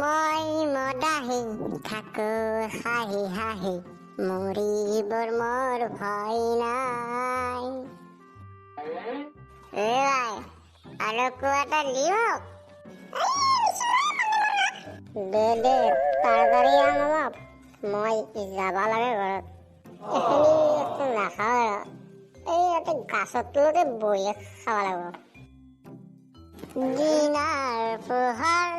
মই মদাহি থাকো হাঁহি হাঁহি মৰিবৰ মোৰ ভয় নাই। আৰু কোৱাটা দিয়ক দে তাড়াতাড়ি আন অলপ, মই যাব লাগে ঘৰত। এইখিনি একো নাখাওঁ আৰু এই ইয়াতে গাছৰ তলতে বহি খাব লাগিব। দিনাৰ পোহৰ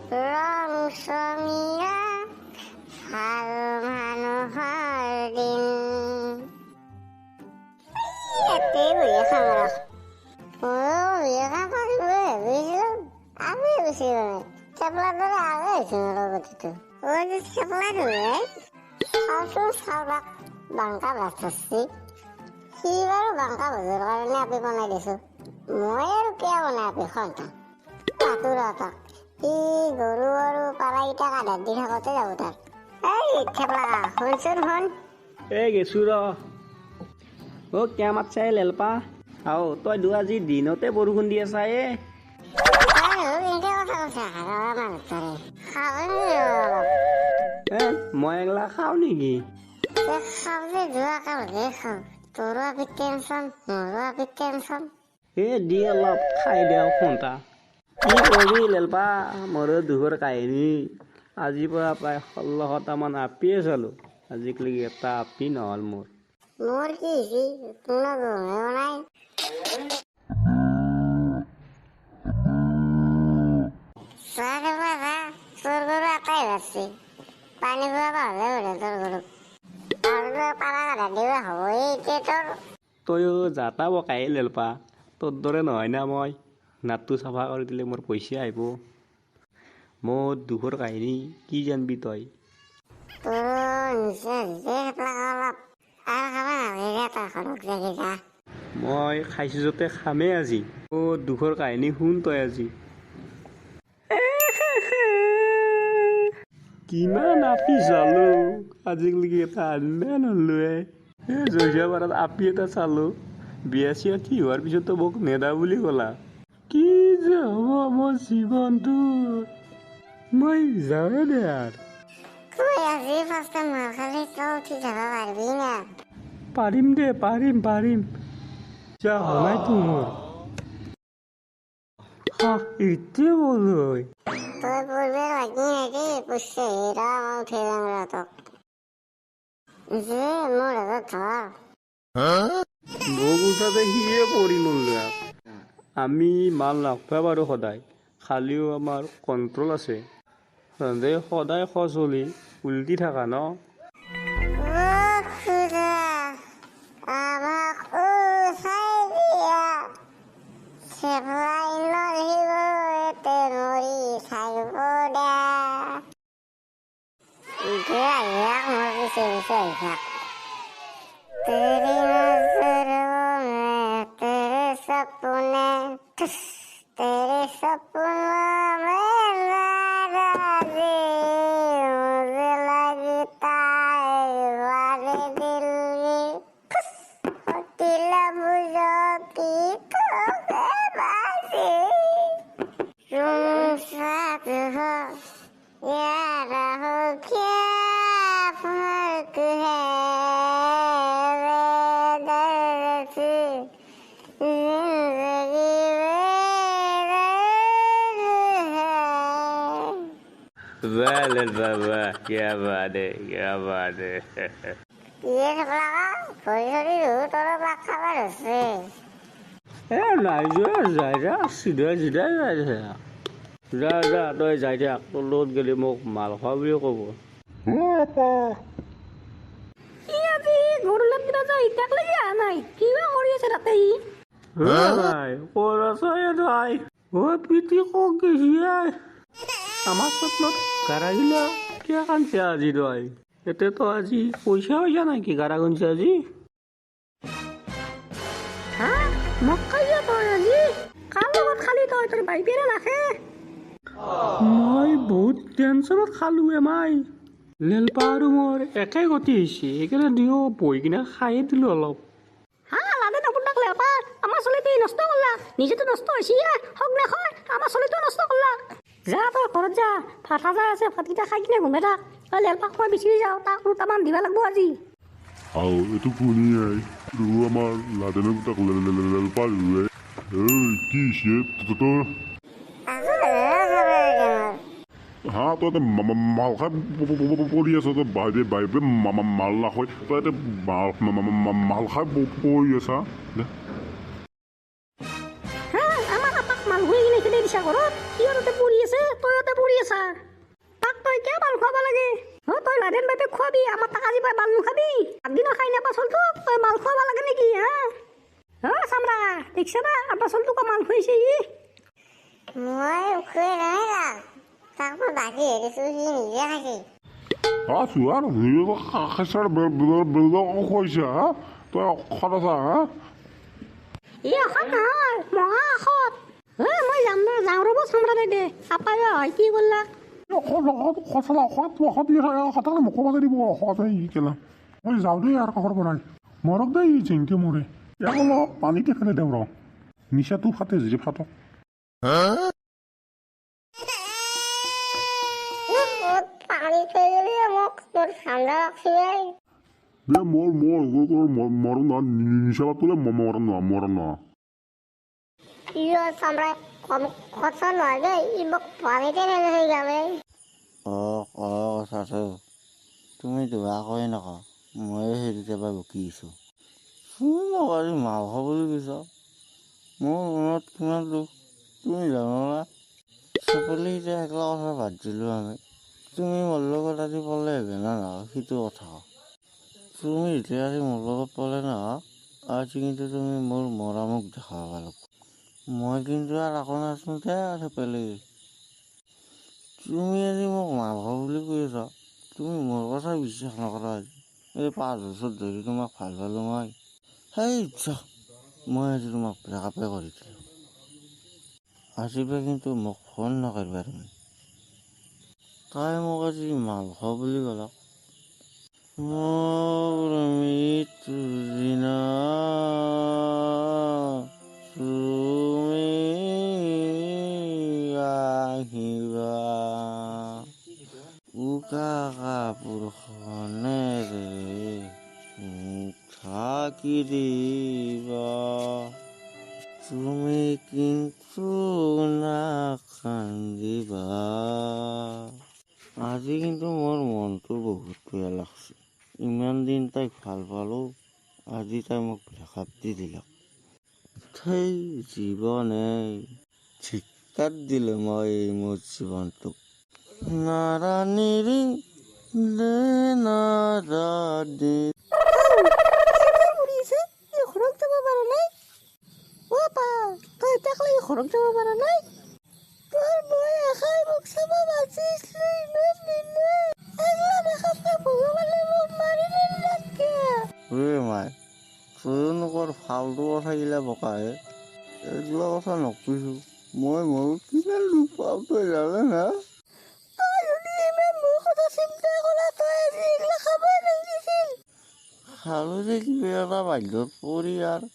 ৰং চঙীয়া ভাল মানুহৰ দিন, ইয়াতে বহি খাম আৰু বহি খাম ভাবিছিলো আমি গুচি গ'লে চেপলাৰ দৰে আগে হৈছো লগতো চেপলা ধৰে চাওচোন চাওলাক বাংকা ভাজ ধৰছি। সি বাৰু বাংকা ভাজৰ কাৰণে আপি বনাই দিছো, মই আৰু কিয় বনাই আপি সন্তান পাতোৰ তাক সি গৰু আৰু পাৰাকেইটাক আধাৰ দি থাকোঁতে যাব তাক। এই থেপলা শুনচোন শুন। এই গেছো ৰ কিয় মাতছা লেলপা আও তই আজি দিনতে বৰষুণ দি আছা মই এগলা খাওঁ নেকি? খাওঁ যে যোৱা কালকে খাওঁ, তোৰো আপি টেনচন মোৰো আপি টেনচন। দি অলপ খাই দিওঁ ফোনটা। কি কবি লেলপা মোৰো দুখৰ কাহিনী। আজিৰ পৰা প্ৰায় 16টামান আপিয়ে চালোঁ, আজিকালি এটা আপি নহ'ল মোৰ। মোৰ কি হৈছে কোনো গমেও নাই। চাহ খাবা যা, তোৰ গৰু এটাই ভাজছি, পানী খুৱাব হ'লে বোলে তোৰ গৰুক আৰু পাৰা আধা দিবা হ'বই এতিয়া তোৰ। তয়ো যাতা বকাই লেলপা, তোৰ দৰে নহয় না মই। নাটটো চাফা কৰি দিলে মোৰ পইচা আহিব। মোৰ দুখৰ কাহিনী কি জানবি তই? মই খাইছো যতে খামেই আজি। দুখৰ কাহিনী শুন তই আজি। কিমান আপি চালো আজিলৈকে এটা আনবা নলোৱে। জইচাপাৰাত আপি এটা চালো, বিয়া চিয়া ঠিক হোৱাৰ পিছতো মোক নেদা বুলি ক'লা। কি যে হ'ব মোৰ জীৱনটো, মই যাওঁৱে দে আৰু। পাৰিম দে পাৰিম যা হনাইতো মোৰ এতিয়া বলই তই পূৰ্বে লাগি নেকি পুষছে হীৰা মই উঠি যাম ৰাতক যে মোৰ হাতত ধৰ মোক উঠাতে সিয়ে পৰি মূল্যাক। আমি মাল নাখবা পাৰো সদায়, খালিও আমাৰ কণ্ট্ৰল আছে। সদায় সজলি উল্টি থাকা ন। तेरे सपनों में नाराज़ी मुझे लगता है वाले दिल की लफ्ज़ों की धोखेबाज़ी तुम साथ हो या रहो क्या फर्क है बेदर्द से वाह क्या बात है क्या बात है। ये सब लगा थोड़ी थोड़ी रूह तोड़ बात खबर उससे নাই যোৱা যাই যা চিধাই যাই যা তই যাই থাক, তোৰ লগত গেলি মোক মাল খোৱা বুলিও ক'ব। আমার স্বপ্নত গাড়া গিলা কিয় কানছে আজি তই? এতে তো আজি পইচা নাকি গাড়া কানছে আজি? মই বহুত টেনচনত খালো এমাই। লেলপা আৰু মোৰ একে গতি হৈছে, সেইকাৰণে দিও বহি কিনে খায়ে দিলো অলপ। আমাৰ চলিটো নষ্ট কৰলা, নিজেতো নষ্ট হৈছে হক নাখায় আমাৰ চলিটো নষ্ট কৰলা। যা তই ঘৰত যা, ভাত সাজাই আছে, ভাতকেইটা খাই কিনে ঘুমাই থাক। তই লেলপাক মই বিচাৰি যাওঁ, তাক দুটামান দিব লাগিব আজি। আৰু এইটো কোনি আই ৰু আমাৰ লাদেনক তাক লেলপা ৰুৱে কি তোৰ হা তই মাল খাই পৰি আছ তই বাইবে মাল নাখায় তই এতিয়া মাল খাই পৰি আছা হা আমাৰ আপাক মাল হৈ কিনে খেদি দিছা ঘৰত, কিয় তাতে পৰি আছে, তই তাতে পৰি আছা। তাক তই কিয় বাল খুৱাব লাগে? তই লাদেন বাইপেক খুৱাবি, আমাৰ তাক আজি বাল নুখাবি। আগদিনা খাই নাপা চলটোক তই মাল খুৱাব লাগে নেকি? হা চামৰা দেখিছা না আব্বা চলটোক মাল খুৱাইছে ই। মই খুৱাই নাই তাক মই বাকী হেৰিছোঁ, সি নিজে খাইছে। চোৱা খাইছাৰ বেলেগ খুৱাইছা হা তই অসত আছা হা ই অসত নহয়, মহা অসত। মই যাম না, যাওঁ ৰ'ব চামৰা দে আপাই হয় কি কৰলা। মই যাওঁ দেই আৰু কাষৰ পৰাই মৰক দেই জেংকে মৰে ইয়াক অলপ পানীতে ফেলাই দেওঁ ৰ নিচাটো ফাটে যি ফাটক পানী থৈ গ'লি মোক মোৰ ঠাণ্ডা লাগছে দে মৰ নহয় নিচা পাতলে মৰা নহয় ই চামৰাই কম কথা নহয় দেই, ই মোক পানীতে ফেলাই থৈ যাবে। কথাটো তুমি দুবাৰ কৈ নকওঁ, ময়ে সেইটোতে পৰা বকিছোঁ। তুমি মোক আজি মাংস বুলি কৈছ, মোৰ মনত কিমান দুখ তুমি জানো না। চপলি এতিয়া একলা কথা বাদ দিলোঁ আমি, তুমি মোৰ লগত আজি পলে না নহয় সেইটো কথা। তুমি এতিয়া আজি মোৰ লগত পলে নহয়, আজি কিন্তু তুমি মোৰ মৰা মোক দেখাব লাগিব। মই কিন্তু আৰু আকৌ নাচোঁতে চপলি তুমি আজি মোক মাংস বুলি কৈ আছা, তুমি মোৰ কথা বিশ্বাস নকৰা। আজি এই 5 বছৰ ধৰি তোমাক ভাল পালোঁ মই, সেই মই আজি তোমাক ব্ৰেকআপে কৰি দিলোঁ। আজিৰ পৰা কিন্তু মোক ফোন নকৰিবা তুমি। তাই মোক আজি মাংস বুলি ক'লা। মোৰ মৃত্যুৰ দিনা তুমি আহিবা, উকা কাপোৰখনেৰে ঢাকি দিবা, তুমি কিন্তু নাকান্দিবা। আজি কিন্তু মোৰ মনটো বহুত বেয়া লাগছে, ইমান দিন তাইক ভাল পালোঁ, আজি তাই মোক ব্ৰেকআপ দি দিলক। সেই জীৱনে ধিক্কাৰ দিলে মই মোৰ জীৱনটোক। নাৰানিৰি নাৰানি ঘৰত যাব পৰা নাই তই এতিয়া ঘৰত যাব পৰা নাই। তোৰ মই এষাৰ মোক চাব বাচিছিলো ইমান দিনে, একলা দেখাতে ভগৱানে মোক মাৰি দিলাক কিয়? মাই তয়ো নোকৰ ফাল্টু কথাগিলা বকাহে, এইগিলা কথা নকৈছোঁ। মই মোৰ কিমান দুখ পাওঁ তই জানে না। তই যদি ইমান মোৰ কথা চিন্তা কৰা, তই আজি এইগিলা খাবই লাগিছিল। খালোঁ যে কিবা এটা বাধ্যত পৰি আৰু